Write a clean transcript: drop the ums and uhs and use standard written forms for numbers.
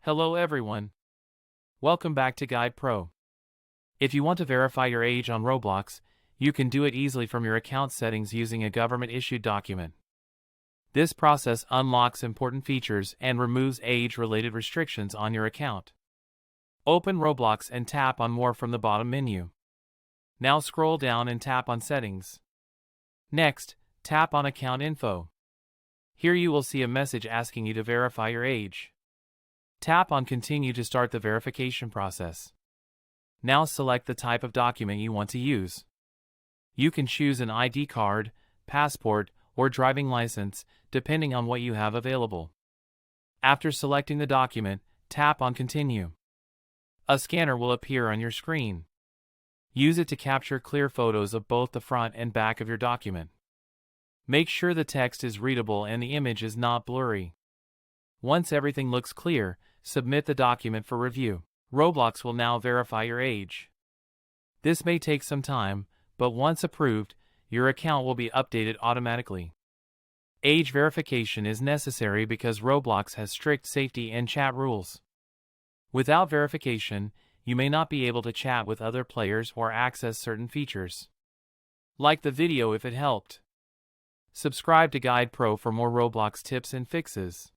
Hello everyone. Welcome back to Guide Pro. If you want to verify your age on Roblox, you can do it easily from your account settings using a government-issued document. This process unlocks important features and removes age-related restrictions on your account. Open Roblox and tap on More from the bottom menu. Now scroll down and tap on Settings. Next, tap on Account Info. Here you will see a message asking you to verify your age. Tap on Continue to start the verification process. Now select the type of document you want to use. You can choose an ID card, passport, or driving license, depending on what you have available. After selecting the document, tap on Continue. A scanner will appear on your screen. Use it to capture clear photos of both the front and back of your document. Make sure the text is readable and the image is not blurry. Once everything looks clear, submit the document for review. Roblox will now verify your age. This may take some time, but once approved, your account will be updated automatically. Age verification is necessary because Roblox has strict safety and chat rules. Without verification, you may not be able to chat with other players or access certain features. Like the video if it helped. Subscribe to Guide Pro for more Roblox tips and fixes.